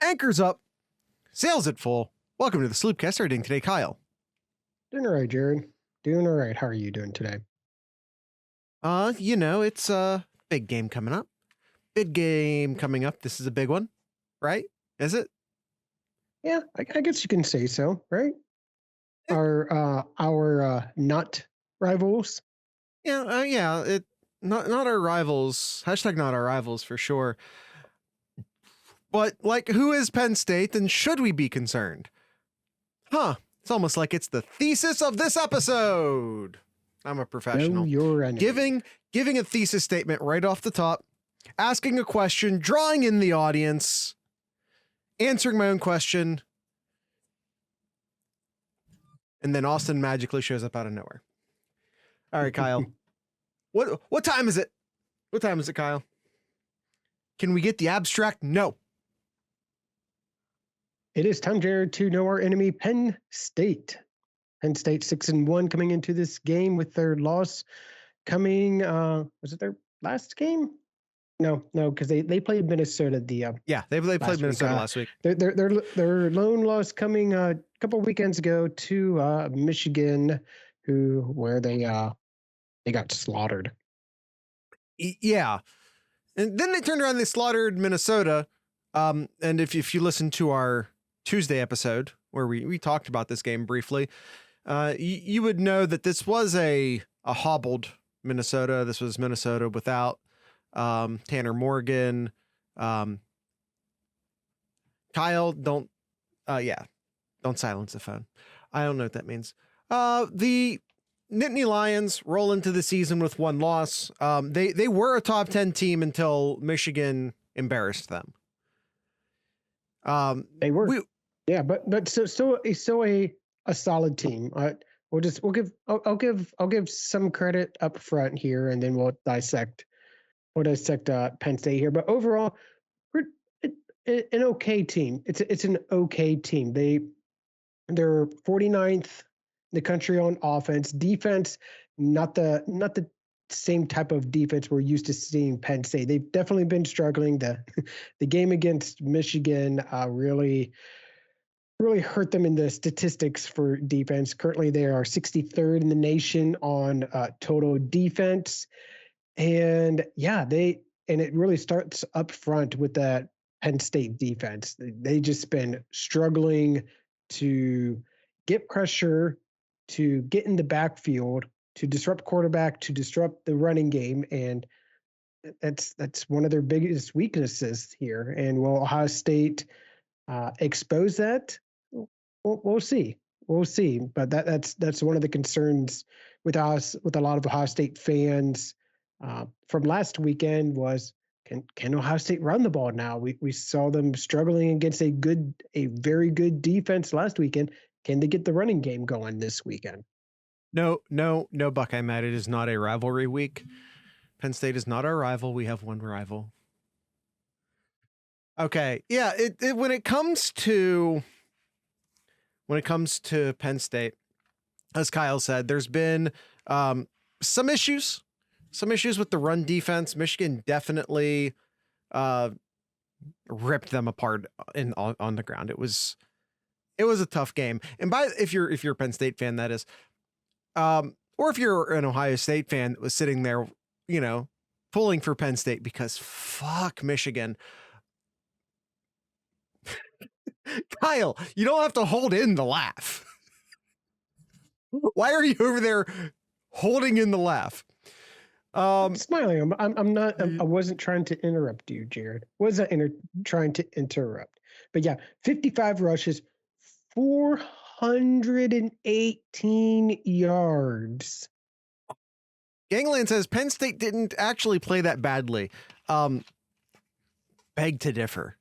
Anchors up, sails at full. Welcome to the Sloopcast. Starting today, Kyle. Doing all right, Jared. Doing all right. How are you doing today? It's a big game coming up. Big game coming up. This is a big one, right? Is it? Yeah, I guess you can say so, right? Our not rivals. Yeah. Not our rivals. Hashtag not our rivals for sure. But like, who is Penn State, and should we be concerned? It's almost like it's the thesis of this episode. I'm a professional. Know your enemy. Giving a thesis statement right off the top, asking a question, drawing in the audience, answering my own question, and then Austin magically shows up out of nowhere. All right, Kyle. What time is it? What time is it, Kyle? Can we get the abstract? No. It is time, Jared, to know our enemy, Penn State. Penn State 6-1 coming into this game with their loss coming. Was it their last game? No, because they played Minnesota. They played Minnesota last week. Their lone loss coming a couple weekends ago to Michigan, where they got slaughtered. Yeah, and then they turned around. They slaughtered Minnesota. And if you listen to our Tuesday episode where we talked about this game briefly, you would know that this was a hobbled Minnesota. This was Minnesota without Tanner Morgan. Kyle, don't silence the phone. I don't know what that means. The Nittany Lions roll into the season with one loss. They were a top 10 team until Michigan embarrassed them. They were. But still a solid team. I'll give some credit up front here, and then we'll dissect Penn State here. But overall, we're an okay team. It's an okay team. They're 49th in the country on offense. Defense, not the same type of defense we're used to seeing Penn State. They've definitely been struggling. The game against Michigan really hurt them in the statistics for defense. Currently, they are 63rd in the nation on total defense. And it really starts up front with that Penn State defense. They just been struggling to get pressure, to get in the backfield, to disrupt quarterback, to disrupt the running game. And that's one of their biggest weaknesses here. And will Ohio State expose that? We'll see. But that's one of the concerns with us, with a lot of Ohio State fans from last weekend was, can Ohio State run the ball now? We saw them struggling against a very good defense last weekend. Can they get the running game going this weekend? No, Buckeye Matt. It is not a rivalry week. Penn State is not our rival. We have one rival. Okay. Yeah. When it comes to Penn State, as Kyle said, there's been some issues with the run defense. Michigan definitely ripped them apart on the ground. It was a tough game. And if you're a Penn State fan, that is, or if you're an Ohio State fan that was sitting there, pulling for Penn State because fuck Michigan. Kyle, you don't have to hold in the laugh. Why are you over there holding in the laugh? I'm smiling. I'm not. I wasn't trying to interrupt you, Jared. Wasn't trying to interrupt. But yeah, 55 rushes, 418 yards. Gangland says Penn State didn't actually play that badly. Beg to differ.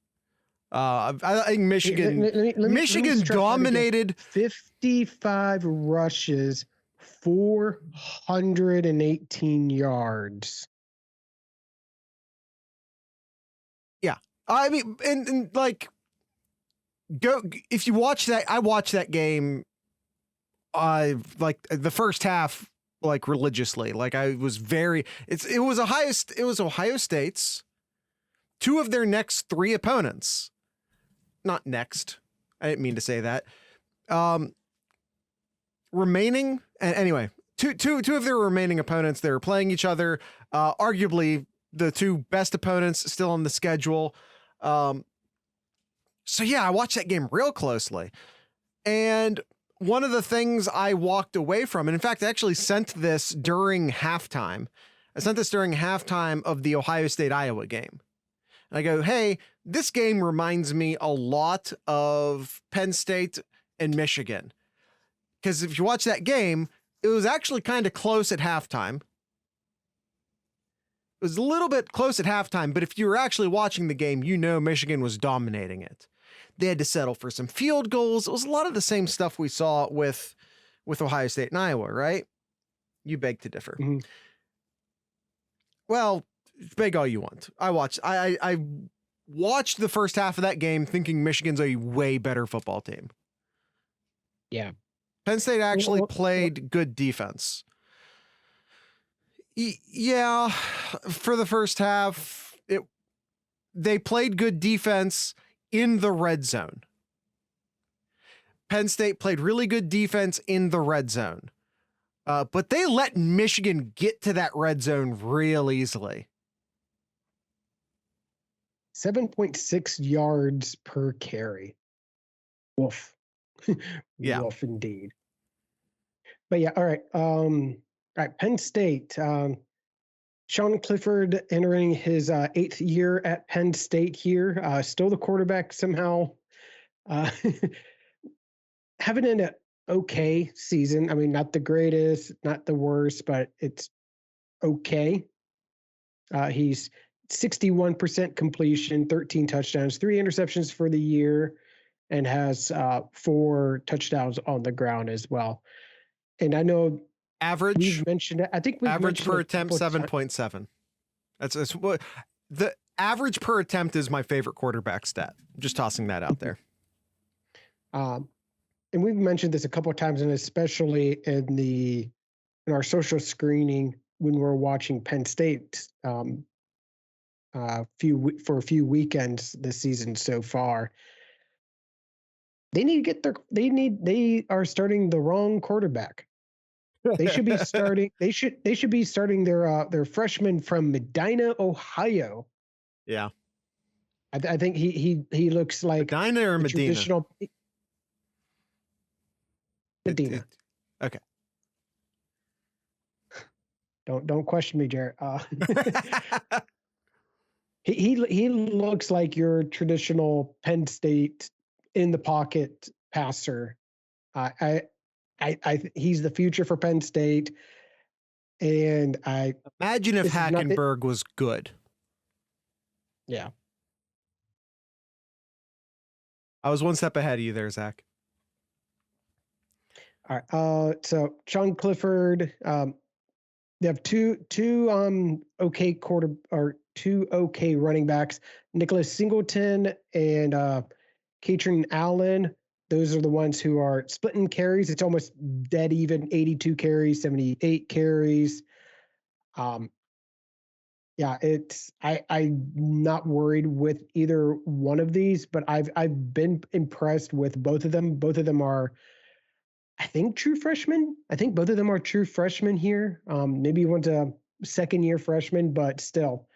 I think Michigan dominated. 55 rushes, 418 yards. Yeah. I mean, and like, go, if you watch that, I watched that game, like the first half, like religiously. Like I was it was Ohio State's two of their next three opponents. not next. I didn't mean to say that. Remaining, anyway, two of their remaining opponents, they were playing each other. Arguably the two best opponents still on the schedule. So yeah, I watched that game real closely. And one of the things I walked away from, and in fact, I actually sent this during halftime. I sent this during halftime of the Ohio State Iowa game. And I go, hey, this game reminds me a lot of Penn State and Michigan. Because if you watch that game, it was actually kind of close at halftime. It was a little bit close at halftime, but if you were actually watching the game, you know Michigan was dominating it. They had to settle for some field goals. It was a lot of the same stuff we saw with Ohio State and Iowa, right? You beg to differ. Mm-hmm. Well, beg all you want. I watched the first half of that game thinking Michigan's a way better football team. Yeah. Penn State actually played good defense. Yeah, for the first half, they played good defense in the red zone. Penn State played really good defense in the red zone. But they let Michigan get to that red zone real easily. 7.6 yards per carry. Woof. Yeah. Woof indeed. But yeah, all right. Penn State. Sean Clifford entering his 8th year at Penn State here. Still the quarterback somehow. Having an okay season. I mean, not the greatest, not the worst, but it's okay. He's 61% completion, 13 touchdowns, 3 interceptions for the year, and has 4 touchdowns on the ground as well. And I know average, we've mentioned it. I think we've average per attempt 7.7. That's what the average per attempt is. My favorite quarterback stat. I'm just tossing that out there. And we've mentioned this a couple of times, and especially in our social screening when we're watching Penn State for a few weekends this season so far. They are starting the wrong quarterback. They should be starting. They should be starting their freshman from Medina, Ohio. Yeah, I think he looks like Medina or Medina. Traditional Medina. Okay. Don't question me, Jarrett. He looks like your traditional Penn State in the pocket passer. He's the future for Penn State, and I imagine if Hackenberg was good. Yeah, I was one step ahead of you there, Zach. All right. So Sean Clifford, they have two okay running backs, Nicholas Singleton and Katrin Allen. Those are the ones who are splitting carries. It's almost dead even, 82 carries, 78 carries. Yeah, I'm not worried with either one of these, but I've been impressed with both of them. Both of them are, I think, true freshmen. I think both of them are true freshmen here. Maybe one's a second-year freshman, but still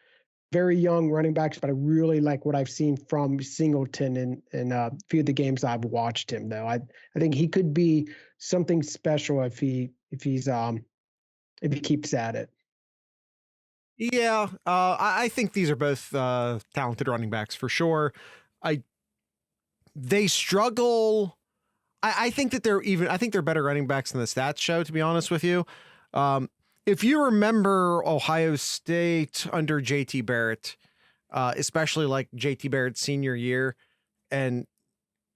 very young running backs. But I really like what I've seen from Singleton in a few of the games I've watched him. Though I think he could be something special if he keeps at it. Yeah, I think these are both talented running backs for sure. They struggle. I think that I think they're better running backs than the stats show, to be honest with you. If you remember Ohio State under JT Barrett, especially like JT Barrett's senior year, and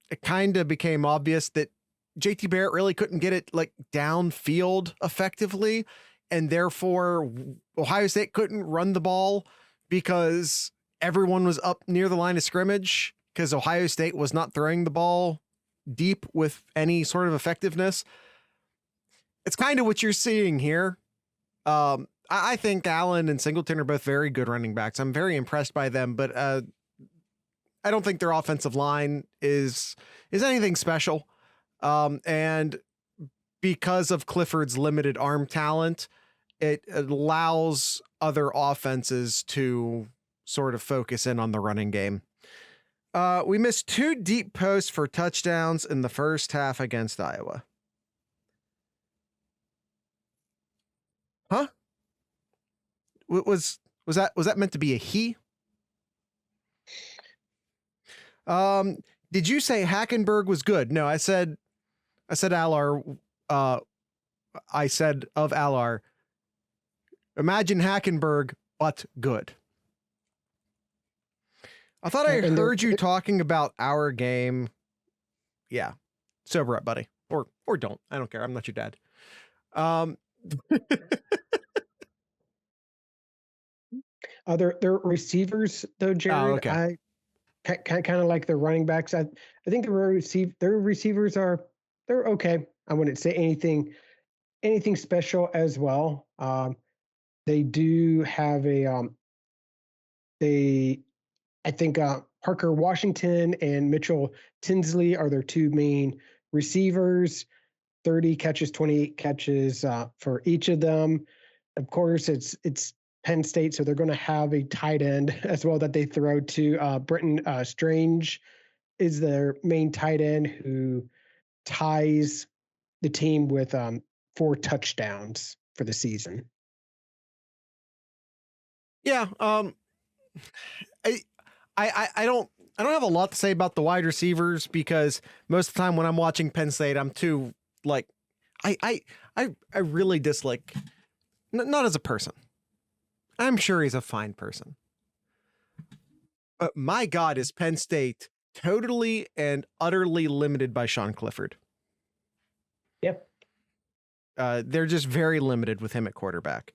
it kind of became obvious that JT Barrett really couldn't get it like downfield effectively. And therefore Ohio State couldn't run the ball because everyone was up near the line of scrimmage because Ohio State was not throwing the ball deep with any sort of effectiveness. It's kind of what you're seeing here. I think Allen and Singleton are both very good running backs. I'm very impressed by them, but I don't think their offensive line is anything special. And because of Clifford's limited arm talent, it allows other offenses to sort of focus in on the running game. We missed 2 deep posts for touchdowns in the first half against Iowa. Huh? Was that meant to be a he? Did you say Hackenberg was good? No, I said Allar. I said of Allar, imagine Hackenberg, but good. I thought I heard you talking about our game. Yeah. Sober up, buddy. Or don't. I don't care. I'm not your dad. Their receivers though, Jared. Okay. I kind of like their running backs. I think their receivers they're okay. I wouldn't say anything special as well. They do have I think Parker Washington and Mitchell Tinsley are their 2 main receivers. 30 catches, 28 catches for each of them. Of course, it's Penn State, so they're going to have a tight end as well that they throw to. Brenton Strange is their main tight end who ties the team with 4 touchdowns for the season. Yeah. I don't have a lot to say about the wide receivers because most of the time when I'm watching Penn State, I'm too like, I really dislike, not as a person. I'm sure he's a fine person. But my God, is Penn State totally and utterly limited by Sean Clifford. Yep. They're just very limited with him at quarterback.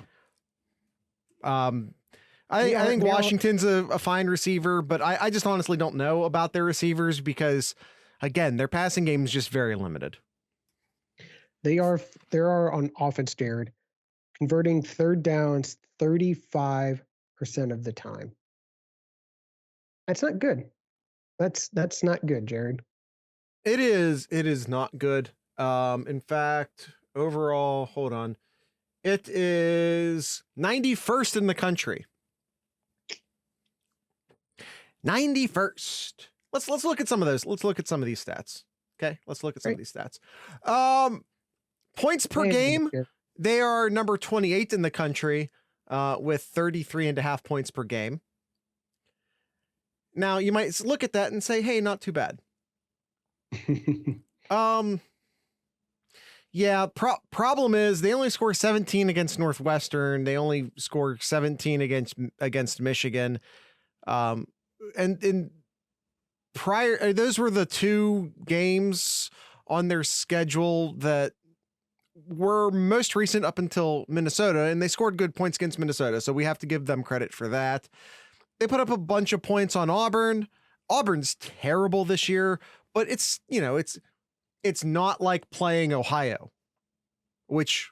I think Washington's a fine receiver, but I just honestly don't know about their receivers because, again, their passing game is just very limited. They are on offense, Jared, converting third downs 35% of the time. That's not good. That's not good, Jared. It is not good. In fact, overall, hold on. It is 91st in the country. 91st. Let's look at some of those. Let's look at some of these stats. Okay, let's look at some of these stats. Points per game, they are number 28 in the country with 33.5 points per game. Now, you might look at that and say, hey, not too bad. Yeah, problem is they only score 17 against Northwestern. They only score 17 against Michigan. And in prior, those were the 2 games on their schedule that were most recent up until Minnesota, and they scored good points against Minnesota. So we have to give them credit for that. They put up a bunch of points on Auburn. Auburn's terrible this year, but it's not like playing Ohio, which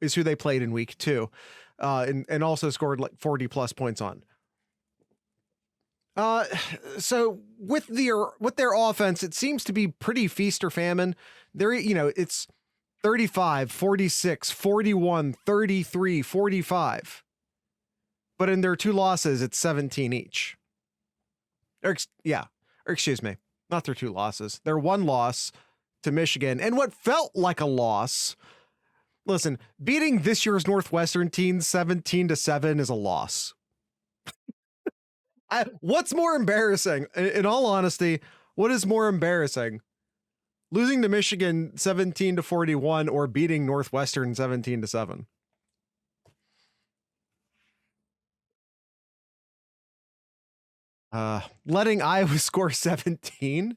is who they played in week 2, and also scored like 40 plus points on. So with their offense, it seems to be pretty feast or famine. It's 35, 46, 41, 33, 45. But in their 2 losses, it's 17 each. Or excuse me, not their 2 losses. Their 1 loss to Michigan, and what felt like a loss. Listen, beating this year's Northwestern team 17-7 is a loss. What's more embarrassing? In all honesty, what is more embarrassing? Losing to Michigan 17-41 or beating Northwestern 17-7? Letting Iowa score 17?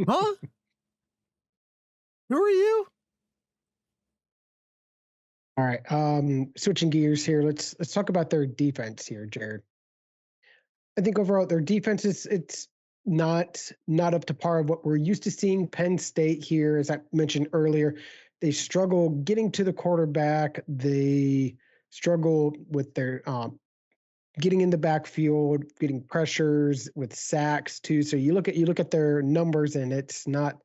Huh? Who are you? All right. Switching gears here. Let's talk about their defense here, Jared. I think overall their defense it's not up to par of what we're used to seeing. Penn State here, as I mentioned earlier, they struggle getting to the quarterback. They struggle with their getting in the backfield, getting pressures with sacks too. So you look at their numbers, and it's not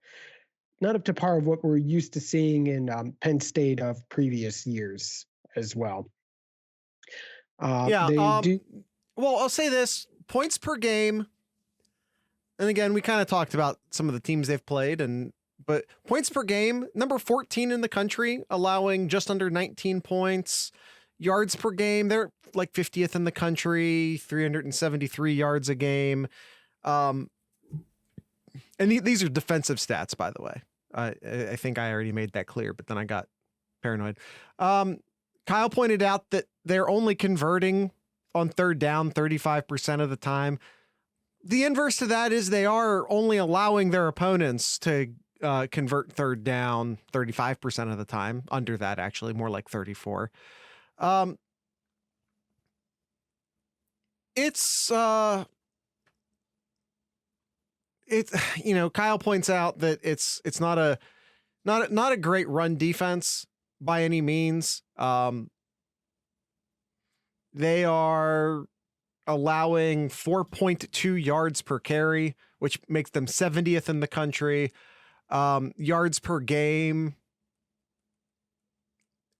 up to par of what we're used to seeing in Penn State of previous years as well. Yeah. They do. Well, I'll say this: points per game. And again, we kind of talked about some of the teams they've played, but points per game, number 14 in the country, allowing just under 19 points. Yards per game, they're like 50th in the country, 373 yards a game. And these are defensive stats, by the way. I think I already made that clear, but then I got paranoid. Kyle pointed out that they're only converting on third down 35% of the time. The inverse to that is they are only allowing their opponents to convert third down 35% of the time. Under that, actually, more like 34. It's Kyle points out that it's not a great run defense by any means. They are allowing 4.2 yards per carry, which makes them 70th in the country. Yards per game,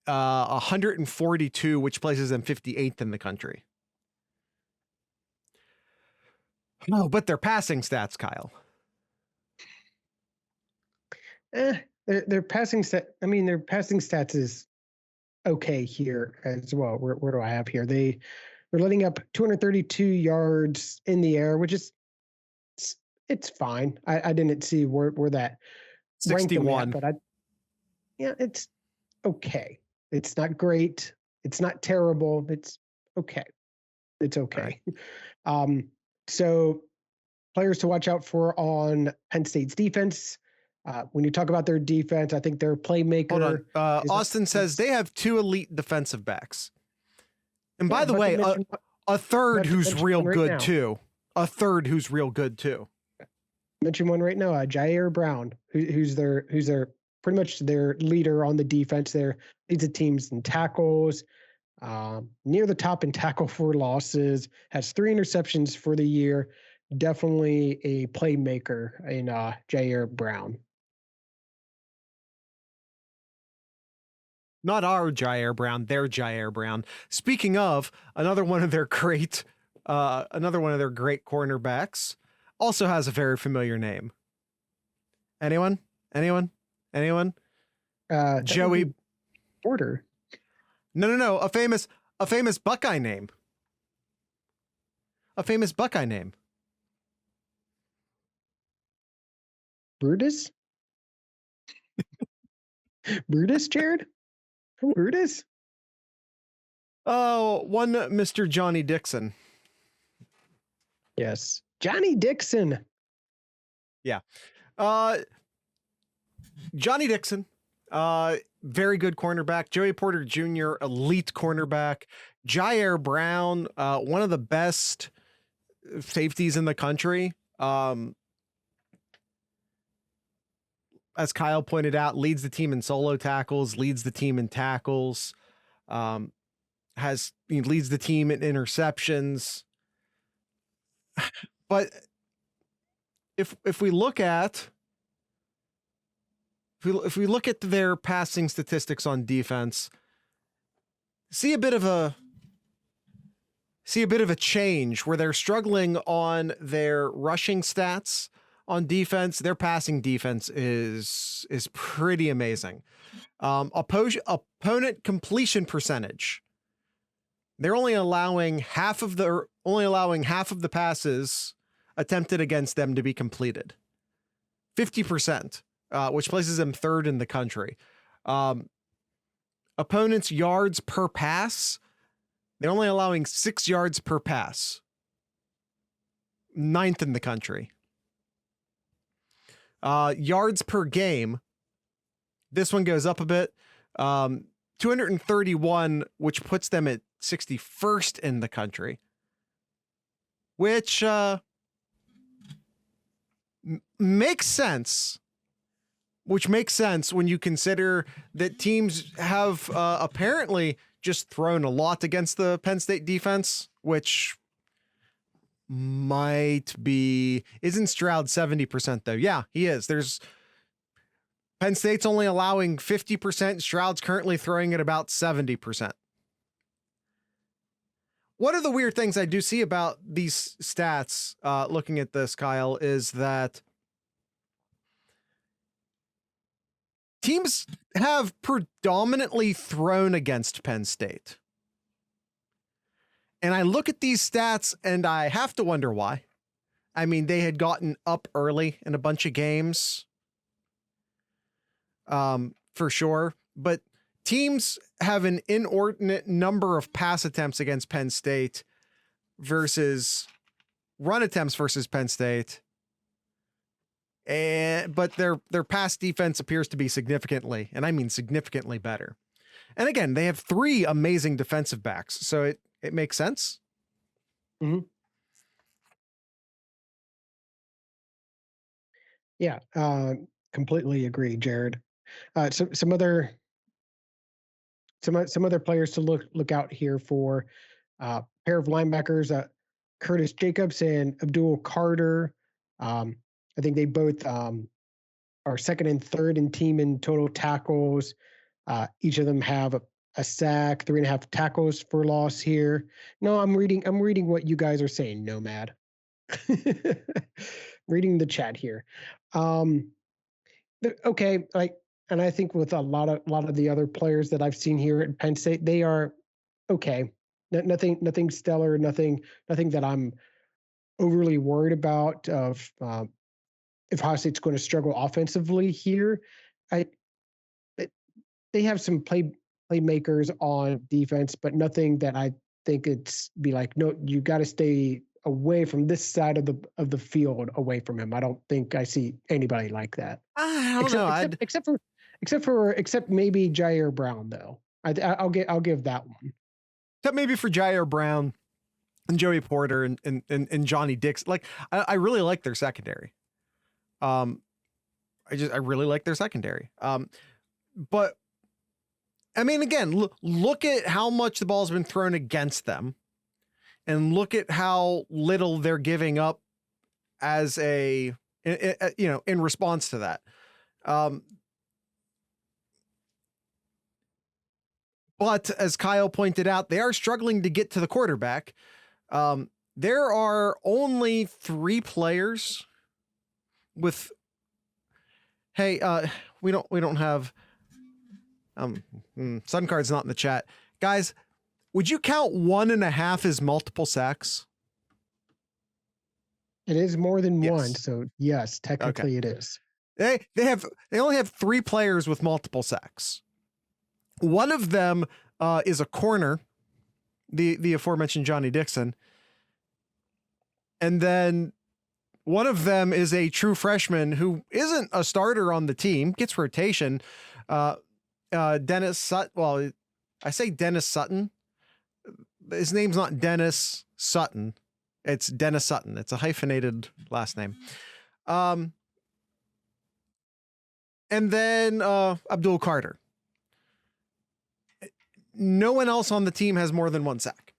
142, which places them 58th in the country. No, but their passing stats, Kyle. Their passing set. I mean, their passing stats is okay here as well. Where do I have here? They're letting up 232 yards in the air, which is it's fine. I didn't see where that 61, but it's okay. It's not great. It's not terrible. It's okay. It's okay. Right. So players to watch out for on Penn State's defense. When you talk about their defense, I think their playmaker. Hold on. Austin says they have 2 elite defensive backs. And by the way, a third who's real good too. A third who's real good too. Mention one right now, Jair Brown, who's their pretty much their leader on the defense. There leads the teams in tackles, near the top in tackle for losses. Has 3 interceptions for the year. Definitely a playmaker in Jair Brown. Not our Jair Brown, their Jair Brown. Speaking of, another one of their great cornerbacks also has a very familiar name. Anyone? Joey Porter. No. A famous Buckeye name. A famous Buckeye name. Brutus? Brutus, Jared? Brutus? Oh, one Mr. Johnny Dixon. Yes. Johnny Dixon. Yeah. Johnny Dixon, very good cornerback. Joey Porter Jr., elite cornerback. Jair Brown, one of the best safeties in the country. As Kyle pointed out, leads the team in solo tackles, leads the team in tackles, leads the team in interceptions. But if we look at their passing statistics on defense, see a bit of a change where they're struggling on their rushing stats. On defense, their passing defense is pretty amazing. Opponent completion percentage. They're only allowing half of the passes attempted against them to be completed. 50%, which places them 3rd in the country. Opponents' yards per pass. They're only allowing 6 yards per pass. 9th in the country. Yards per game. This one goes up a bit. 231, which puts them at 61st in the country. Which makes sense. Which makes sense when you consider that teams have apparently just thrown a lot against the Penn State defense, which might be, isn't Stroud 70% though? Yeah, he is. Penn State's only allowing 50%. Stroud's currently throwing at about 70%. One of the weird things I do see about these stats, looking at this, Kyle, is that teams have predominantly thrown against Penn State. And I look at these stats and I have to wonder why. I mean, they had gotten up early in a bunch of games, for sure, but teams have an inordinate number of pass attempts against Penn State versus run attempts versus Penn State. But their pass defense appears to be significantly, and I mean significantly better. And again, they have 3 amazing defensive backs, so it makes sense. Mm-hmm. Yeah, completely agree, Jared. Some other players to look out here for. Pair of linebackers, Curtis Jacobs and Abdul Carter. I think they both are second and third in team in total tackles. Each of them have a sack, 3.5 tackles for loss here. No, I'm reading what you guys are saying, Nomad. Reading the chat here. Okay, and I think with a lot of the other players that I've seen here at Penn State, they are okay. Nothing stellar, nothing that I'm overly worried about of if Ohio State's going to struggle offensively here. They have some playmakers on defense, but nothing that I think it's be like, no, you got to stay away from this side of the field, away from him. I don't think I see anybody like that. I don't know. Except maybe Jair Brown though. I'll give that one. Except maybe for Jair Brown and Joey Porter and Johnny Dix. Like I really like their secondary. I really like their secondary. But I mean, again, look at how much the ball's been thrown against them, and look at how little they're giving up as in response to that. But as Kyle pointed out, they are struggling to get to the quarterback. There are only 3 players with, hey, we don't have, Suncard's not in the chat. Guys, would you count 1.5 as multiple sacks? It is more than one, so yes, technically it is. They only have 3 players with multiple sacks. One of them is a corner, the aforementioned Johnny Dixon. And then one of them is a true freshman who isn't a starter on the team, gets rotation. Dennis Sutton. Well, I say Dennis Sutton. His name's not Dennis Sutton. It's Dennis Sutton. It's a hyphenated last name. And then Abdul Carter. No one else on the team has more than 1 sack.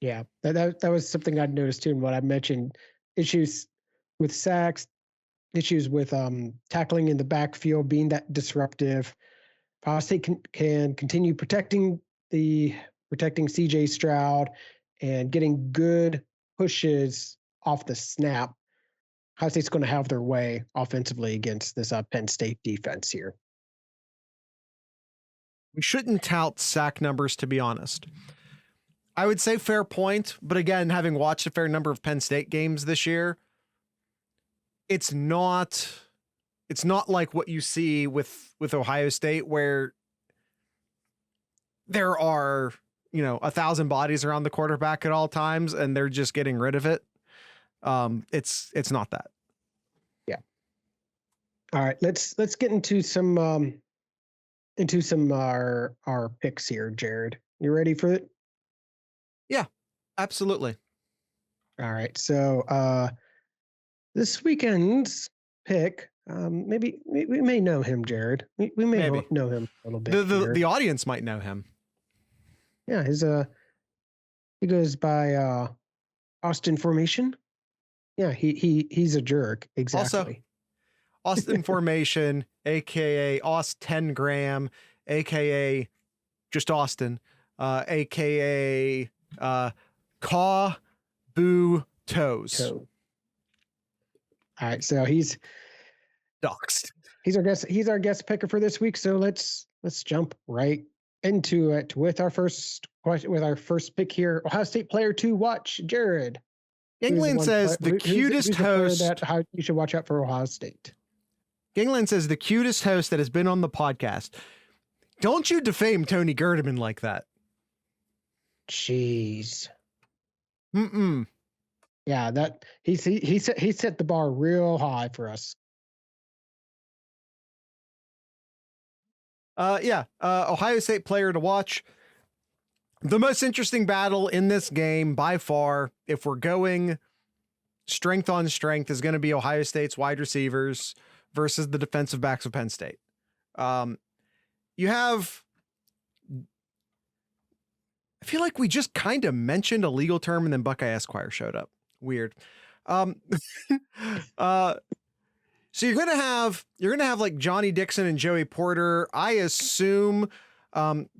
Yeah, that was something I'd noticed too. And what I mentioned, issues with sacks, issues with tackling in the backfield, being that disruptive. Ohio State can continue protecting CJ Stroud and getting good pushes off the snap. Ohio State's going to have their way offensively against this Penn State defense here. We shouldn't tout sack numbers, to be honest. I would say fair point, but again, having watched a fair number of Penn State games this year, it's not like what you see with Ohio State, where there are, 1,000 bodies around the quarterback at all times and they're just getting rid of it. It's not that. Yeah. All right, let's get into some our picks here, Jared. You ready for it? Yeah, absolutely. All right. So this weekend's pick, maybe we may know him, Jared. We may know him a little bit. The audience might know him. Yeah, he goes by Austin Formation. Yeah, he's a jerk. Also, Exactly. Austin Formation, aka Aust 10 gram, aka just Austin, aka Caw Boo Toes. So, all right, so he's Doxed. He's our guest picker for this week. So let's jump right into it with our first question, with our first pick here. Ohio State player to watch, Jared. Gangland says the cutest host that how you should watch out for Ohio State. Gangland says the cutest host that has been on the podcast. Don't you defame Tony Gerdeman like that. Jeez. Mm-mm. Yeah, that he set the bar real high for us. Ohio State player to watch. The most interesting battle in this game by far, if we're going strength on strength, is going to be Ohio State's wide receivers versus the defensive backs of Penn State. You have, I feel like we just kind of mentioned a legal term and then Buckeye Esquire showed up. Weird. So you're gonna have like Johnny Dixon and Joey Porter. I assume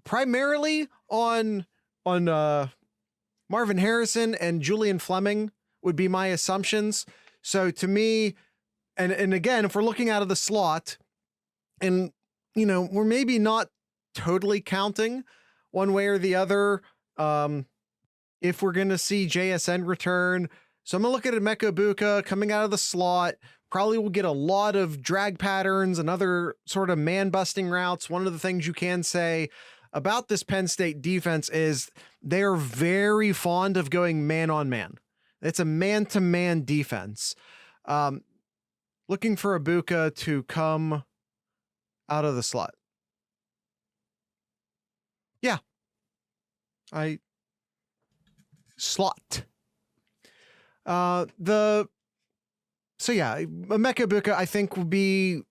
primarily on Marvin Harrison and Julian Fleming would be my assumptions. So to me, and again, if we're looking out of the slot, and we're maybe not totally counting one way or the other, if we're gonna see JSN return. So I'm gonna look at Emeka Egbuka coming out of the slot. Probably will get a lot of drag patterns and other sort of man-busting routes. One of the things you can say about this Penn State defense is they are very fond of going man-on-man. It's a man-to-man defense. Looking for Egbuka to come out of the slot. Yeah. Slot. So yeah, Emeka Egbuka, I think, will be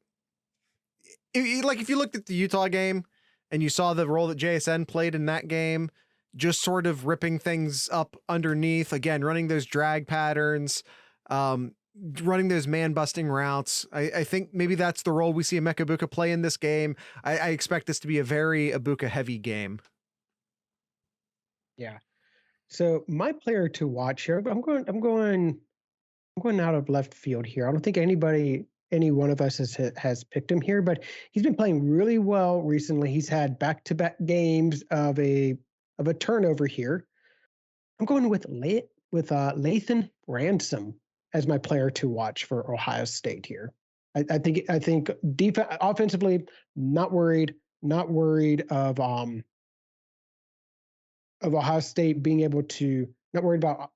like, if you looked at the Utah game and you saw the role that JSN played in that game, just sort of ripping things up underneath, again, running those drag patterns, running those man-busting routes. I think maybe that's the role we see Emeka Egbuka play in this game. I expect this to be a very Egbuka-heavy game. Yeah. So my player to watch here, I'm going out of left field here. I don't think any one of us has picked him here, but he's been playing really well recently. He's had back-to-back games of a turnover here. I'm going with Lathan Ransom as my player to watch for Ohio State here. I think offensively, not worried of Ohio State being able to, not worried about,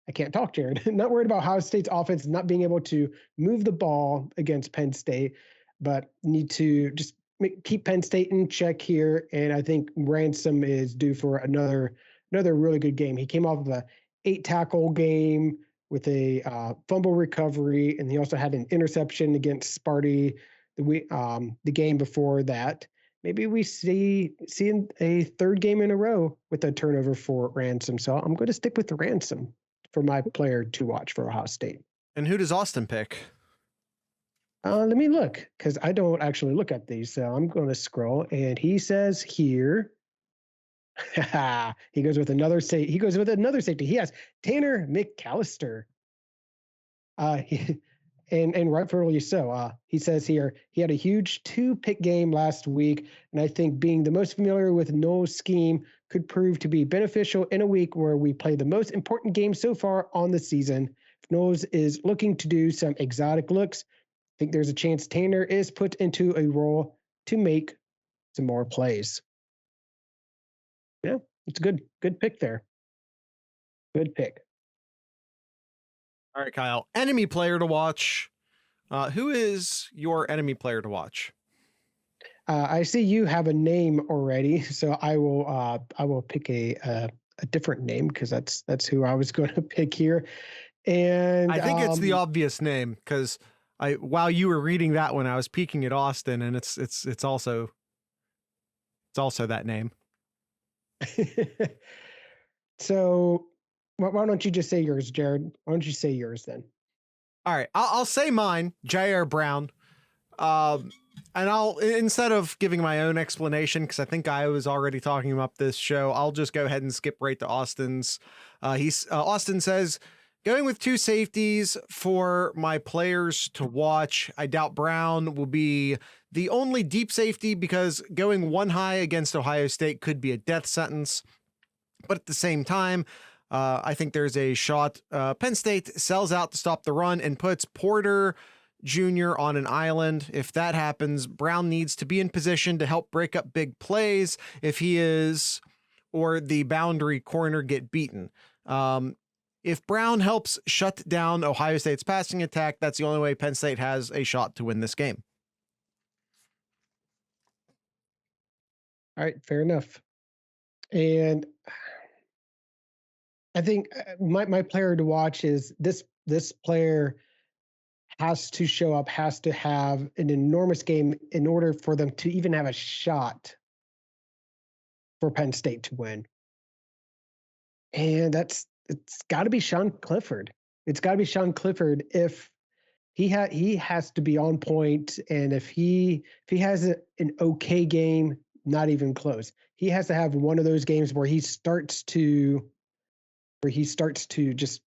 I can't talk, Jared, not worried about Ohio State's offense not being able to move the ball against Penn State, but need to just keep Penn State in check here. And I think Ransom is due for another really good game. He came off of a 8-tackle game with a fumble recovery, and he also had an interception against Sparty the game before that. Maybe we see a third game in a row with a turnover for Ransom. So I'm going to stick with Ransom for my player to watch for Ohio State. And who does Austin pick? Let me look, because I don't actually look at these. So I'm going to scroll, and he says here, he goes with another safety. He has Tanner McAllister. And rightfully so. He says here he had a huge 2-pick game last week, and I think being the most familiar with Knowles' scheme could prove to be beneficial in a week where we play the most important game so far on the season. If Knowles is looking to do some exotic looks, I think there's a chance Tanner is put into a role to make some more plays. Yeah, it's a good pick there. Good pick. All right, Kyle. Enemy player to watch. Who is your enemy player to watch? I see you have a name already, so I will pick a different name, because that's who I was going to pick here. And I think it's the obvious name, because while you were reading that one, I was peeking at Austin, and it's also that name. So why don't you just say yours, Jared? Why don't you say yours then? All right, I'll say mine, J.R. Brown. Um, and I'll, instead of giving my own explanation, because I think I was already talking about this show, I'll just go ahead and skip right to Austin's. Austin says, going with two safeties for my players to watch. I doubt Brown will be the only deep safety because going one high against Ohio State could be a death sentence. But at the same time, I think there's a shot. Penn State sells out to stop the run and puts Porter Jr. on an island. If that happens, Brown needs to be in position to help break up big plays if he is, or the boundary corner get beaten. If Brown helps shut down Ohio State's passing attack, that's the only way Penn State has a shot to win this game. All right, fair enough. And I think my player to watch is this player has to show up, has to have an enormous game in order for them to even have a shot for Penn State to win. And it's got to be Sean Clifford. It's got to be Sean Clifford if he has to be on point, and if he has an okay game, not even close. He has to have one of those games where he starts to just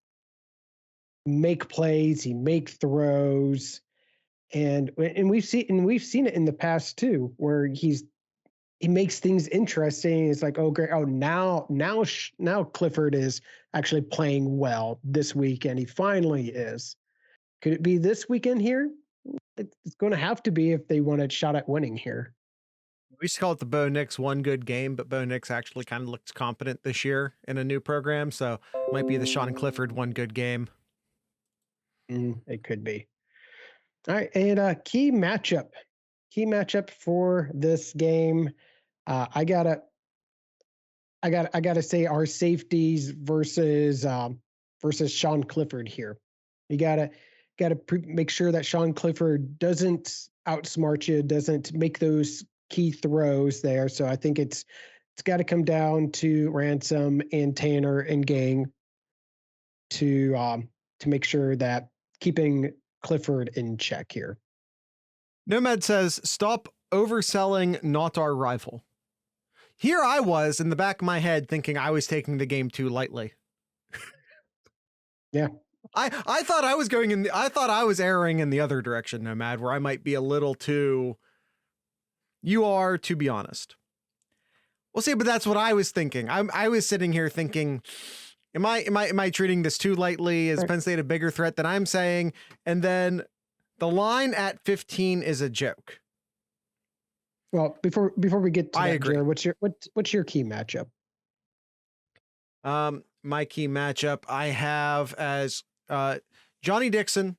make plays, he make throws, and we've seen it in the past too, where he makes things interesting. It's like, oh great, oh now Clifford is actually playing well this weekend. He finally is. Could it be this weekend here? It's going to have to be if they want a shot at winning here. We used to call it the Bo Nix one good game, but Bo Nix actually kind of looks competent this year in a new program, so it might be the Sean Clifford one good game. It could be. All right, and key matchup for this game. I gotta say our safeties versus Sean Clifford here. You gotta make sure that Sean Clifford doesn't outsmart you, doesn't make those key throws there. So I think it's got to come down to Ransom and Tanner and Gang to make sure that keeping Clifford in check here. Nomad says, stop overselling not our rival. Here I was in the back of my head thinking I was taking the game too lightly. Yeah. I thought I was I thought I was erring in the other direction, Nomad, where I might be a little too. You are, to be honest. We'll see, but that's what I was thinking. I was sitting here thinking, am I treating this too lightly? Is Penn State a bigger threat than I'm saying? And then the line at 15 is a joke. Well, before we get to I that, agree. Jared, what's your key matchup? My key matchup I have as Johnny Dixon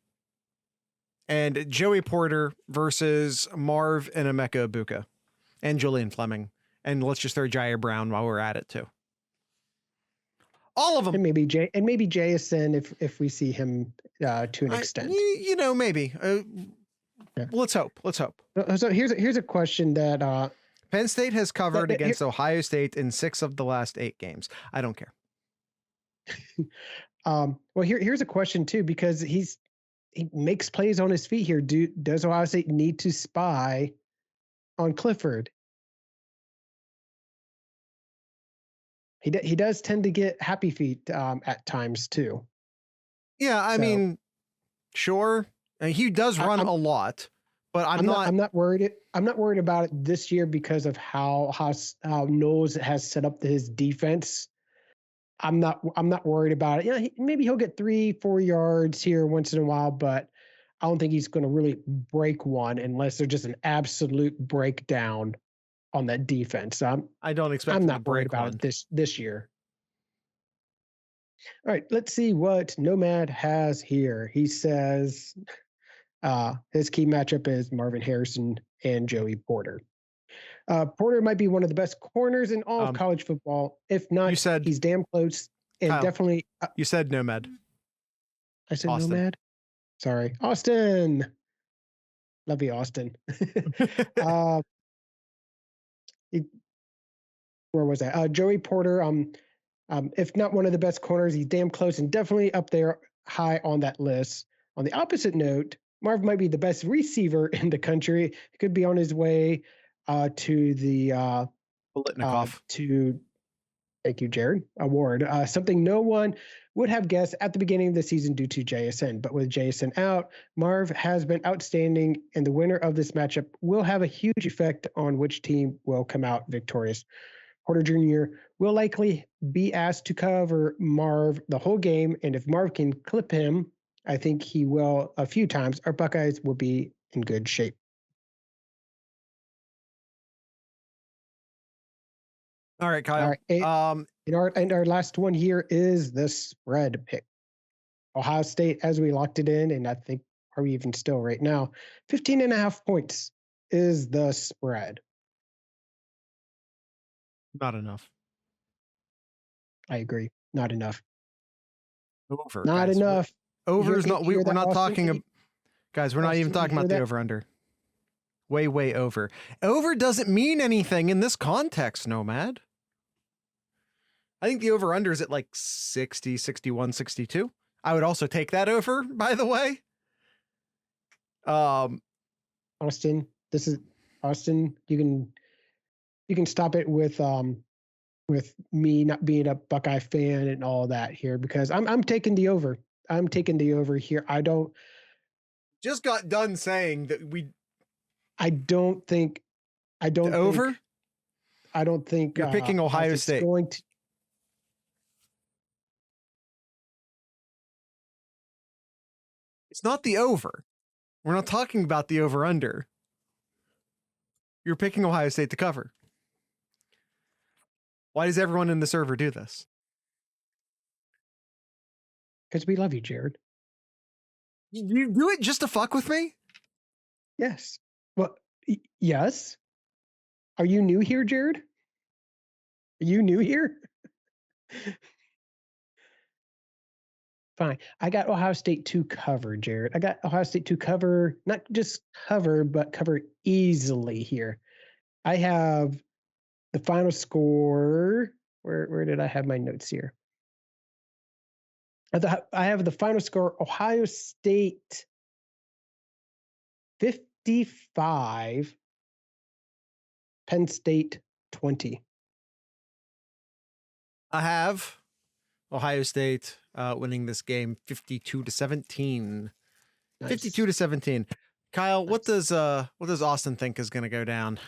and Joey Porter versus Marv and Emeka Ibuka and Julian Fleming. And let's just throw Jair Brown while we're at it too. All of them. And maybe Jason if we see him to an extent. Maybe. Yeah. Let's hope. So here's a question that Penn State has covered against Ohio State in 6 of the last 8 games. I don't care. Well, here's a question too, because he makes plays on his feet here. Does Ohio State need to spy on Clifford? He does tend to get happy feet at times too. Yeah, I mean, sure. He does run a lot, but I'm not worried. I'm not worried about it this year because of how Knowles has set up his defense. I'm not worried about it. Yeah, maybe he'll get 3-4 yards here once in a while, but I don't think he's going to really break one unless there's just an absolute breakdown on that defense. I don't expect. I'm not worried about it this year. All right, let's see what Nomad has here. He says his key matchup is Marvin Harrison and Joey Porter. Porter might be one of the best corners in all of college football. If not, he's damn close. And Kyle, definitely. You said Nomad. I said Austin. Nomad. Sorry, Austin. Love you, Austin. where was that? Joey Porter. If not one of the best corners, he's damn close and definitely up there high on that list. On the opposite note, Marv might be the best receiver in the country. He could be on his way to the Bolitnikoff. to thank you, Jared, award. Something no one would have guessed at the beginning of the season due to JSN. But with JSN out, Marv has been outstanding, and the winner of this matchup will have a huge effect on which team will come out victorious. Porter Jr. will likely be asked to cover Marv the whole game, and if Marv can clip him, I think he will a few times, our Buckeyes will be in good shape. All right, Kyle. All right. And our last one here is the spread pick. Ohio State, as we locked it in, and I think are we even still right now, 15.5 points is the spread. Not enough. I agree. Not enough. Over. Not guys. enough. Over is not. We're not talking. Guys, we're not even talking about the over under. Way over. Over doesn't mean anything in this context, Nomad. I think the over under is at like 60, 61, 62. I would also take that over, by the way. Austin, this is Austin. You can stop it with me not being a Buckeye fan and all that here, because I'm taking the over. I'm taking the over here. I don't just got done saying that I don't think over. I don't think you're picking Ohio State. It's not the over. We're not talking about the over under. You're picking Ohio State to cover. Why does everyone in the server do this? Because we love you, Jared. You do it just to fuck with me? Yes. Well, yes. Are you new here, Jared? Are you new here? Fine. I got Ohio State to cover, Jared. I got Ohio State to cover, not just cover, but cover easily here. I have the final score. Where did I have my notes here? I have the final score, Ohio State 55, Penn State 20. I have Ohio State winning this game 52-17. Nice. 52-17. Kyle, nice. What does Austin think is going to go down?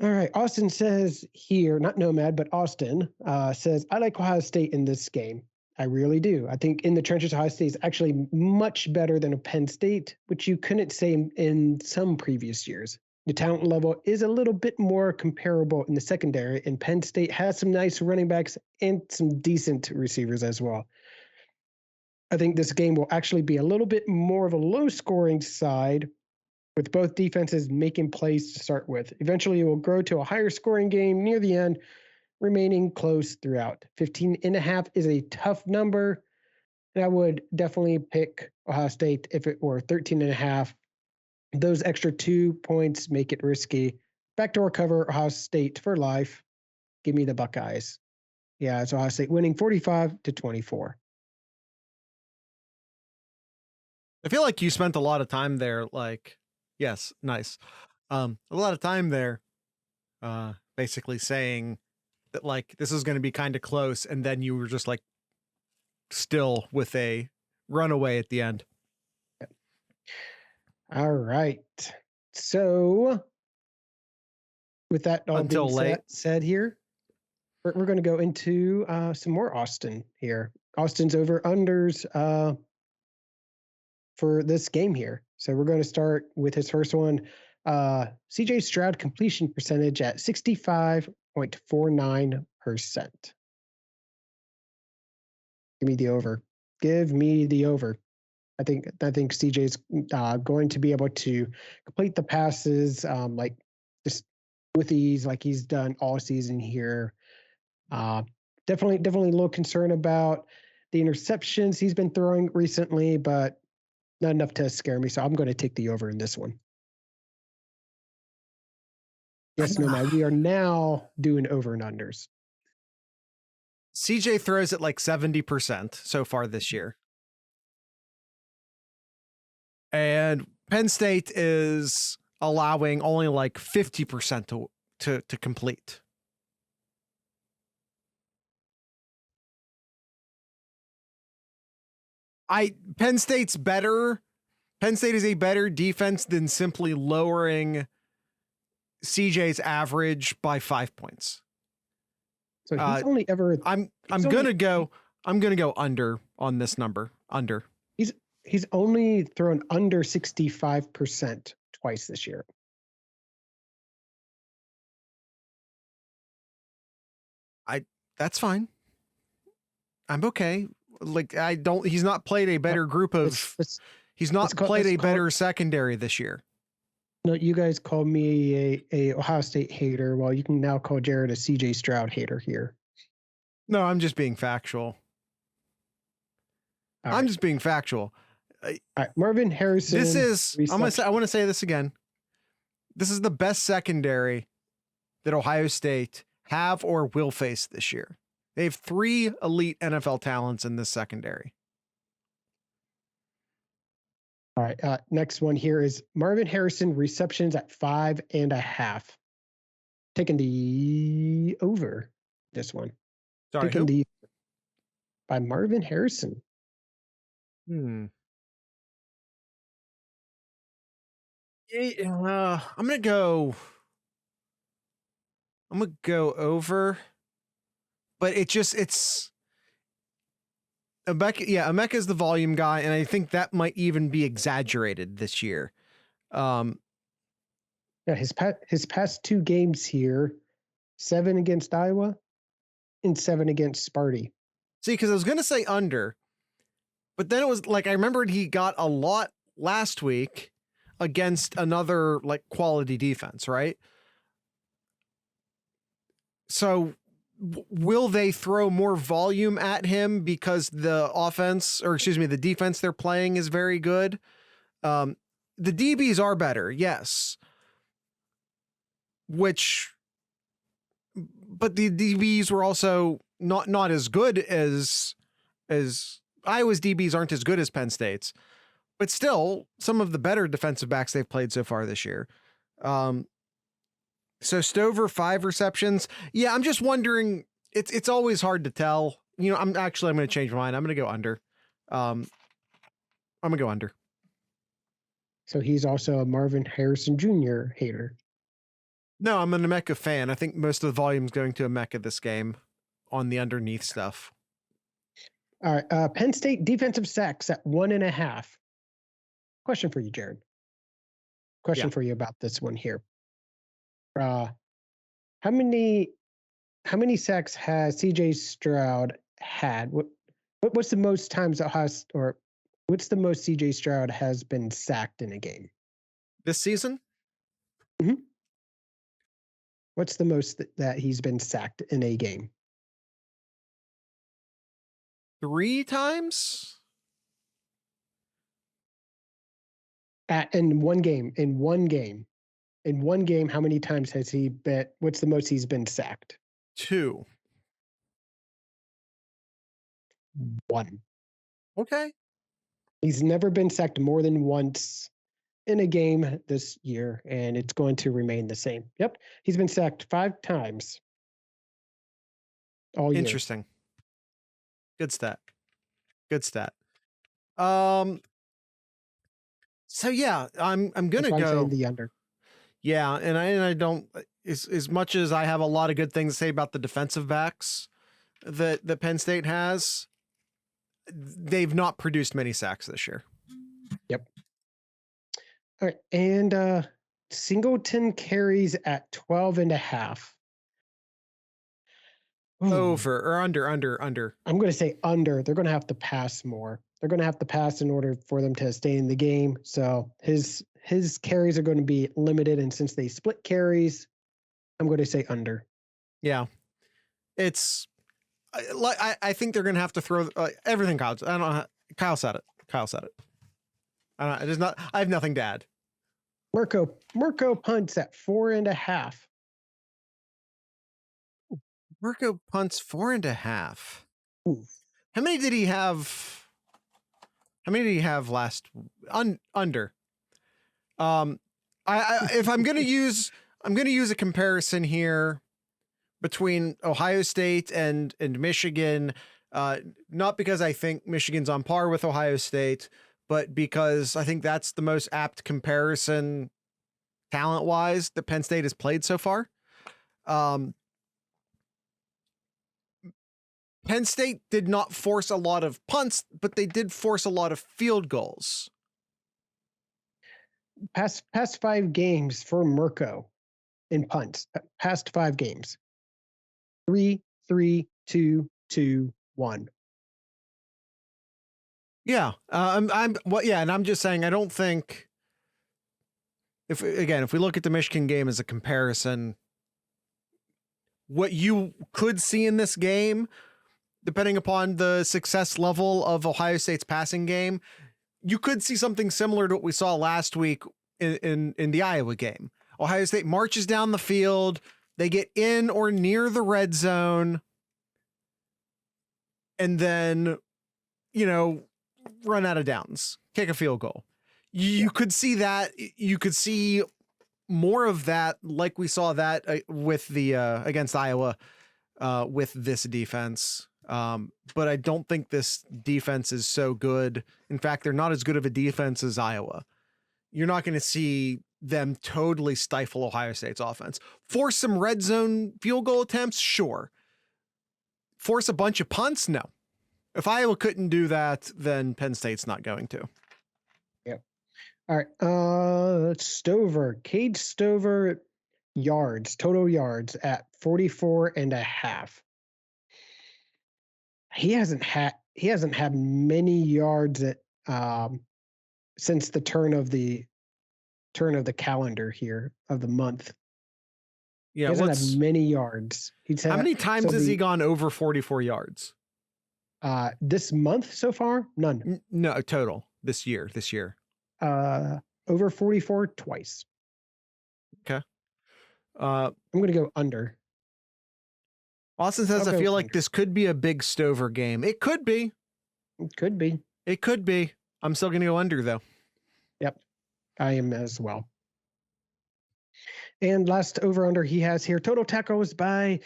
All right. Austin says here, not Nomad, but Austin says, I like Ohio State in this game. I really do. I think in the trenches, Ohio State is actually much better than a Penn State, which you couldn't say in some previous years. The talent level is a little bit more comparable in the secondary, and Penn State has some nice running backs and some decent receivers as well. I think this game will actually be a little bit more of a low-scoring side, with both defenses making plays to start with. Eventually, it will grow to a higher-scoring game near the end, remaining close throughout. 15.5 is a tough number, and I would definitely pick Ohio State if it were 13.5. Those extra 2 points make it risky. Backdoor cover, Ohio State for life. Give me the Buckeyes. Yeah, it's Ohio State winning 45-24. I feel like you spent a lot of time there, yes, nice. A lot of time there, basically saying that, this is going to be kind of close, and then you were just, still with a runaway at the end. All right. So with that all being said here, we're going to go into some more Austin here. Austin's over-unders for this game here. So we're going to start with his first one. CJ Stroud completion percentage at 65.49%. Give me the over. Give me the over. I think CJ's going to be able to complete the passes just with ease, like he's done all season here. Definitely a little concern about the interceptions he's been throwing recently, but not enough to scare me. So I'm going to take the over in this one. Yes, no, Matt. We are now doing over and unders. CJ throws at like 70% so far this year. And Penn State is allowing only like 50% to complete. Penn State's better. Penn State is a better defense than simply lowering CJ's average by 5 points. So he's only ever. I'm gonna go under on this number. Under. He's only thrown under 65% twice this year. That's fine. I'm okay. Like he's not played a better group of. He's not played a better secondary this year. No, you guys call me a Ohio State hater. Well, you can now call Jared a CJ Stroud hater here. No, I'm just being factual. I'm just being factual. All right, Marvin Harrison. This is. I want to say this again. This is the best secondary that Ohio State have or will face this year. They have 3 elite NFL talents in this secondary. All right. Next one here is Marvin Harrison receptions at 5.5. Taking the over this one. Sorry, taking by Marvin Harrison. I'm gonna go over, but it's Emeka is the volume guy, and I think that might even be exaggerated this year. Yeah, his past 2 games here, 7 against Iowa and 7 against Sparty. See, because I was gonna say under, but then it was like I remembered he got a lot last week against another like quality defense, right? So will they throw more volume at him because the defense they're playing is very good? The DBs are better, yes. But the DBs were also not as good as Iowa's DBs aren't as good as Penn State's, but still some of the better defensive backs they've played so far this year. So Stover 5 receptions. Yeah, I'm just wondering. It's always hard to tell. You know, I'm going to change my mind. I'm going to go under. I'm going to go under. So he's also a Marvin Harrison Jr. hater. No, I'm an Emeka fan. I think most of the volume's going to Emeka this game on the underneath stuff. All right. Penn State defensive sacks at 1.5. Question for you, Jared. Question for you about this one here. How many sacks has CJ Stroud had? What's the most times what's the most CJ Stroud has been sacked in a game this season? Mm-hmm. What's the most that he's been sacked in a game? 3 times? In one game. In one game, how many times has he been? What's the most he's been sacked? 2. 1. Okay. He's never been sacked more than once in a game this year, and it's going to remain the same. Yep. He's been sacked 5 times all year. Interesting. Good stat. So yeah, I'm gonna go the under. Yeah, and I don't as much as I have a lot of good things to say about the defensive backs that Penn State has, they've not produced many sacks this year. Yep. All right, and Singleton carries at 12.5. Over or under. I'm going to say under. They're going to have to pass more. They're going to have to pass in order for them to stay in the game. So his carries are going to be limited, and since they split carries, I'm going to say under. Yeah, it's I think they're going to have to throw everything. Kyle said it. I have nothing to add. Mirko punts at 4.5. Marco punts 4.5. Ooh. How many did he have? How many did he have last? Under. If I'm gonna use a comparison here between Ohio State and Michigan, not because I think Michigan's on par with Ohio State, but because I think that's the most apt comparison talent-wise that Penn State has played so far. Penn State did not force a lot of punts, but they did force a lot of field goals. Past 5 games for Mirko in punts. Past 5 games. 3, 3, 2, 2, 1. Yeah. And I'm just saying, I don't think if we look at the Michigan game as a comparison, what you could see in this game, depending upon the success level of Ohio State's passing game, you could see something similar to what we saw last week in the Iowa game. Ohio State marches down the field, they get in or near the red zone, and then, run out of downs, kick a field goal. You could see that. You could see more of that, like we saw that with the against Iowa with this defense. But I don't think this defense is so good. In fact, they're not as good of a defense as Iowa. You're not going to see them totally stifle Ohio State's offense. Force some red zone field goal attempts, sure. Force a bunch of punts, no. If Iowa couldn't do that, then Penn State's not going to. Yep. All right. Stover, Cade Stover yards, total yards at 44.5. He hasn't had many yards at since the turn of the calendar here of the month. Yeah, he hasn't had many yards. How many times has he gone over 44 yards? This month so far, none. No, total this year. Over 44 twice. Okay. I'm gonna go under. Austin says, I feel like this could be a big Stover game. It could be. It could be. It could be. I'm still going to go under, though. Yep. I am as well. And last over-under he has here, total tackles by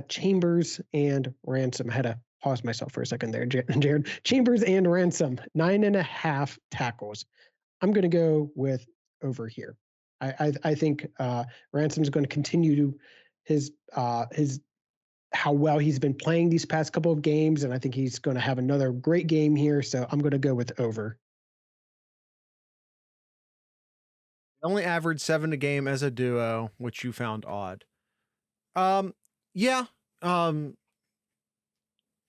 Chambers and Ransom. I had to pause myself for a second there, Jared. Chambers and Ransom, 9.5 tackles. I'm going to go with over here. I think Ransom's going to continue to his how well he's been playing these past couple of games, and I think he's going to have another great game here. So I'm going to go with over. Only averaged 7 a game as a duo, which you found odd. Yeah.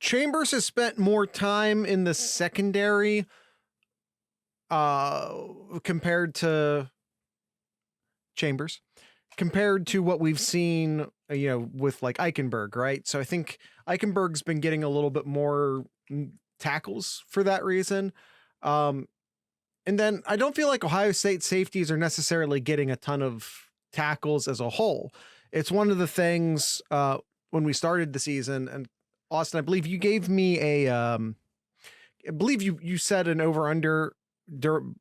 Chambers has spent more time in the secondary compared to what we've seen, with like Eichenberg, right? So I think Eichenberg's been getting a little bit more tackles for that reason. And then I don't feel like Ohio State safeties are necessarily getting a ton of tackles as a whole. It's one of the things when we started the season, and Austin, I believe you gave me I believe you said an over-under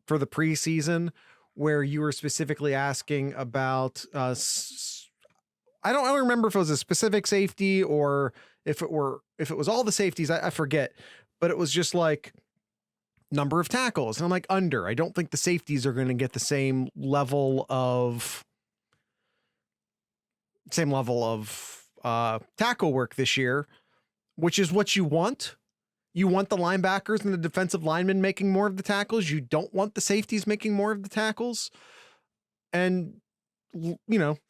for the preseason where you were specifically asking about, I don't remember if it was a specific safety or if it was all the safeties, I forget, but it was just like number of tackles. And I'm like, under. I don't think the safeties are going to get the same level of tackle work this year, which is what you want. You want the linebackers and the defensive linemen making more of the tackles. You don't want the safeties making more of the tackles. And,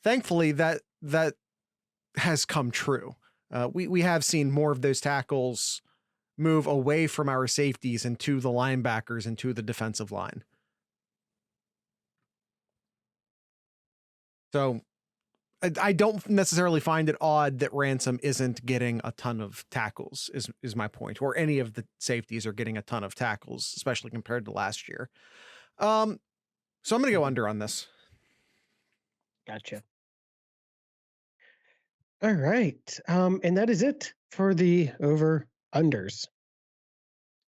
thankfully that has come true. We have seen more of those tackles move away from our safeties and to the linebackers and to the defensive line. So I don't necessarily find it odd that Ransom isn't getting a ton of tackles is my point, or any of the safeties are getting a ton of tackles, especially compared to last year. So I'm going to go under on this. Gotcha. All right. And that is it for the over unders.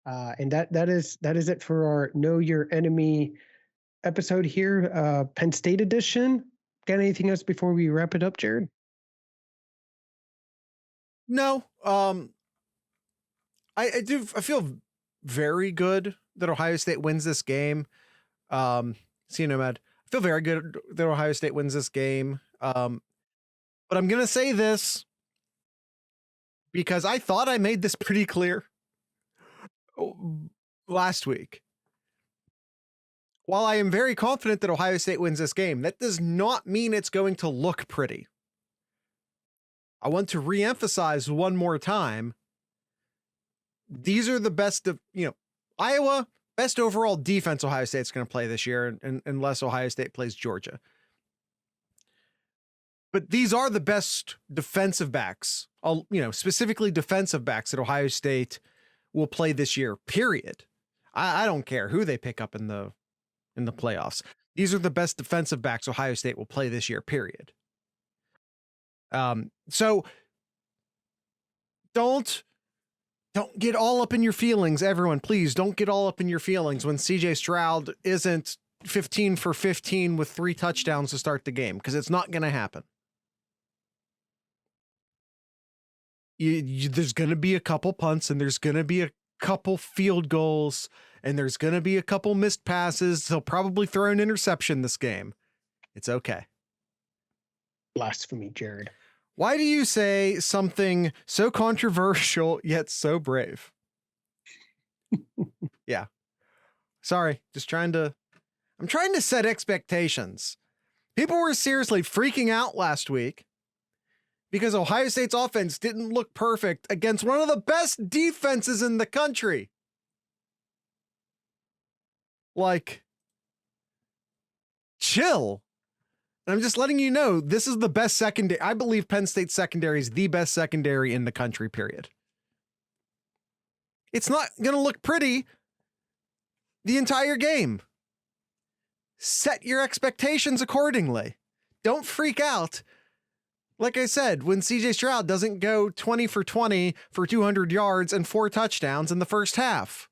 And that is it for our Know Your Enemy episode here, Penn State edition. Got anything else before we wrap it up, Jared? No. I feel very good that Ohio State wins this game. See you, Nomad. I feel very good that Ohio State wins this game. But I'm gonna say this because I thought I made this pretty clear last week. While I am very confident that Ohio State wins this game, that does not mean it's going to look pretty. I want to reemphasize one more time. These are the best of, Iowa, best overall defense Ohio State's going to play this year, unless Ohio State plays Georgia. But these are the best defensive backs, specifically defensive backs that Ohio State will play this year, period. I don't care who they pick up in the playoffs. These are the best defensive backs Ohio State will play this year, period. So don't get all up in your feelings, everyone. Please don't get all up in your feelings when CJ Stroud isn't 15 for 15 with 3 touchdowns to start the game, because it's not going to happen. There's going to be a couple punts, and there's going to be a couple field goals, and there's going to be a couple missed passes. He'll probably throw an interception this game. It's okay. Blasphemy, Jared. Why do you say something so controversial yet so brave? Yeah. Sorry, I'm trying to set expectations. People were seriously freaking out last week because Ohio State's offense didn't look perfect against one of the best defenses in the country. Like, chill. And I'm just letting you know, this is the best secondary. I believe Penn State's secondary is the best secondary in the country, period. It's not going to look pretty the entire game. Set your expectations accordingly. Don't freak out. Like I said, when CJ Stroud doesn't go 20 for 20 for 200 yards and 4 touchdowns in the first half.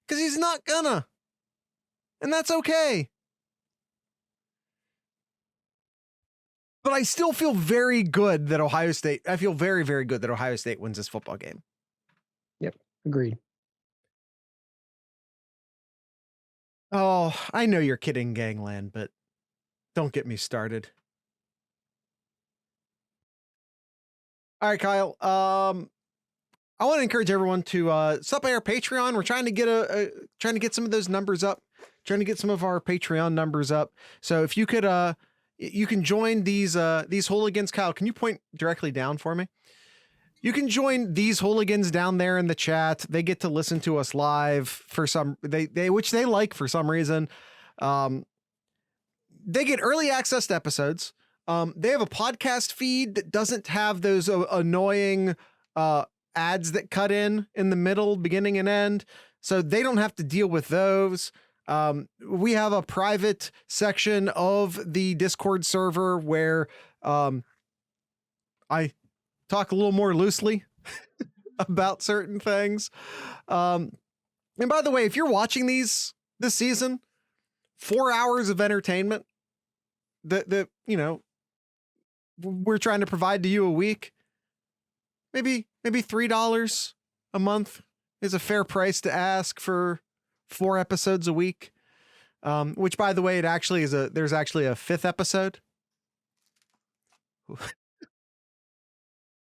Because he's not gonna. And that's okay. But I still feel very good that I feel very, very good that Ohio State wins this football game. Yep, agreed. Oh, I know you're kidding, gangland, but don't get me started. All right, Kyle. I want to encourage everyone to stop by our Patreon. We're trying to get some of those numbers up, trying to get some of our Patreon numbers up. So if you could, you can join these hooligans. Kyle, can you point directly down for me? You can join these hooligans down there in the chat. They get to listen to us live for which they like for some reason. They get early access to episodes. They have a podcast feed that doesn't have those annoying ads that cut in the middle, beginning and end. So they don't have to deal with those. We have a private section of the Discord server where I talk a little more loosely about certain things. And by the way, if you're watching this season, 4 hours of entertainment that we're trying to provide to you a week, maybe $3 a month is a fair price to ask for 4 episodes a week. Which, by the way, there's actually a 5th episode.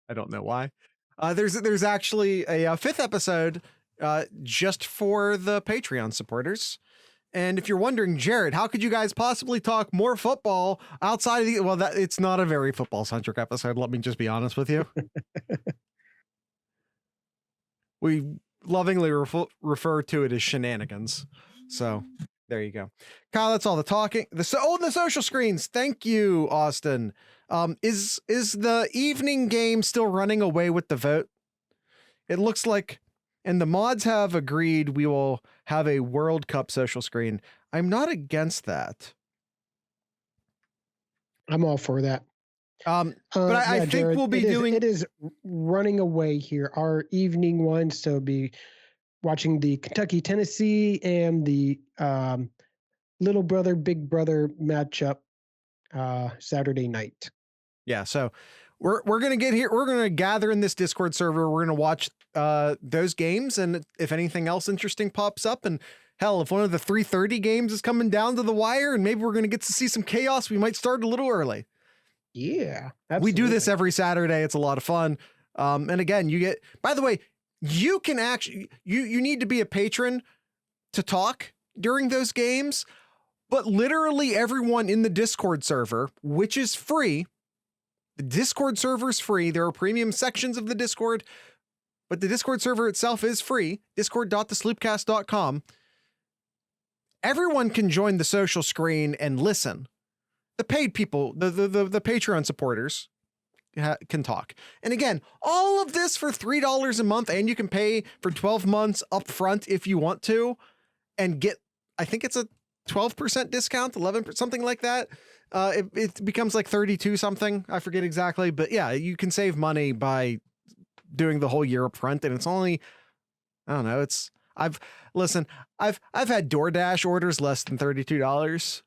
I don't know why. There's actually a 5th episode just for the Patreon supporters. And if you're wondering, Jared, how could you guys possibly talk more football outside of it's not a very football centric episode. Let me just be honest with you. We lovingly refer to it as shenanigans. So there you go. Kyle, that's all the talking. The social screens. Thank you, Austin. Is the evening game still running away with the vote? It looks like, and the mods have agreed we will have a World Cup social screen. I'm not against that. I'm all for that. But I think Jared, we'll be doing. It is running away here. Our evening one, so be watching the Kentucky Tennessee and the little brother big brother matchup Saturday night. Yeah, so we're gonna get here. We're gonna gather in this Discord server. We're gonna watch those games, and if anything else interesting pops up, and hell, if one of the 3:30 games is coming down to the wire, and maybe we're gonna get to see some chaos, we might start a little early. Yeah, absolutely. We do this every Saturday. It's a lot of fun. And again, you get. By the way, you can actually you need to be a patron to talk during those games, but literally everyone in the Discord server, which is free. The Discord server is free. There are premium sections of the Discord, but the Discord server itself is free. Discord.thesloopcast.com. Everyone can join the social screen and listen. The paid people, the Patreon supporters can talk. And again, all of this for $3 a month, and you can pay for 12 months up front if you want to, and get, I think it's a 12% discount, 11%, something like that. It becomes like 32 something. I forget exactly, but yeah, you can save money by doing the whole year up front. And it's only, I don't know. I've had DoorDash orders less than $32.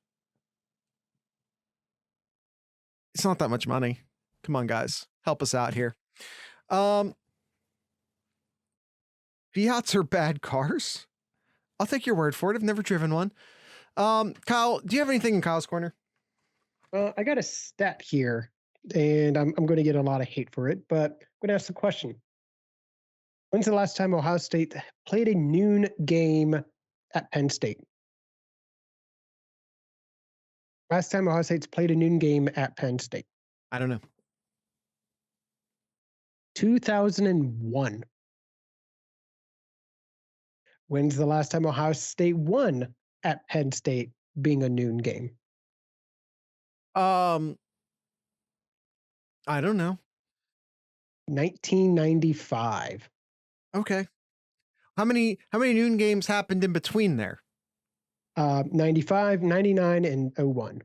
It's not that much money. Come on, guys, help us out here. Fiats are bad cars. I'll take your word for it. I've never driven one. Kyle, do you have anything in Kyle's corner? I got a stat here, and I'm going to get a lot of hate for it, but I'm going to ask the question. When's the last time Ohio State played a noon game at Penn State? Last time Ohio State's played a noon game at Penn State? I don't know. 2001. When's the last time Ohio State won at Penn State being a noon game? I don't know. 1995. Okay. How many noon games happened in between there? 95, 99, and 01.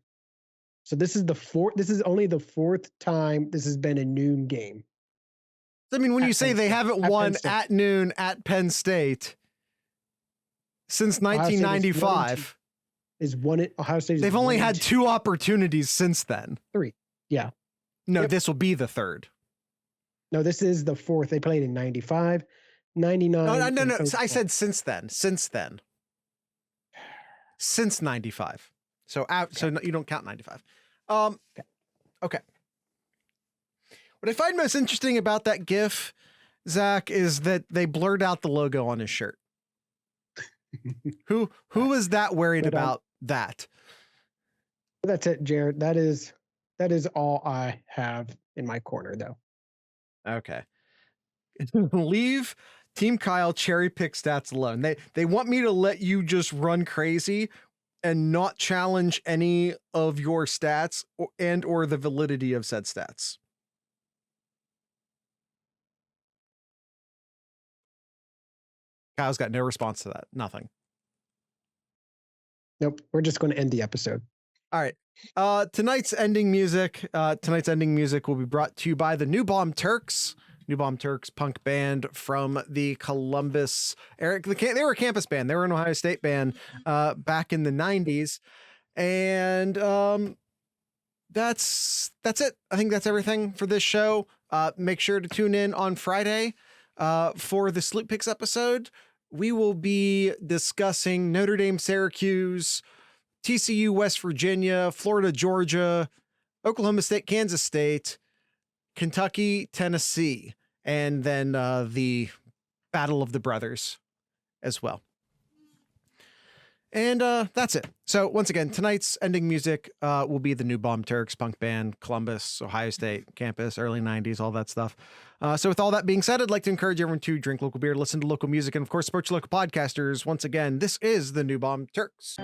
So this is only the fourth time this has been a noon game. I mean, when you say they haven't won at noon at Penn State since 1995, Ohio State. They've only had 2 opportunities since then. 3. Yeah. No, This will be the 3rd. No, this is the 4th. They played in 95, 99. No. I said since then. Since 95. So you don't count 95. Okay. What I find most interesting about that GIF, Zach, is that they blurred out the logo on his shirt. Who is that worried about that? That's it, Jared. That is all I have in my corner, though. Okay. Leave Team Kyle cherry pick stats alone. They want me to let you just run crazy and not challenge any of your stats or the validity of said stats. Kyle's got no response to that. Nothing. Nope. We're just going to end the episode. All right. Tonight's ending music will be brought to you by the New Bomb Turks. New Bomb Turks, punk band from the Columbus area. They were a campus band. They were an Ohio State band back in the 90s. And that's it. I think that's everything for this show. Make sure to tune in on Friday for the Sloop Picks episode. We will be discussing Notre Dame, Syracuse, TCU, West Virginia, Florida, Georgia, Oklahoma State, Kansas State, Kentucky, Tennessee, and then the Battle of the Brothers as well. And that's it. So once again, tonight's ending music will be the New Bomb Turks, punk band, Columbus, Ohio State campus, early 90s, all that stuff. So with all that being said, I'd like to encourage everyone to drink local beer, listen to local music, and of course, support your local podcasters. Once again, this is the New Bomb Turks.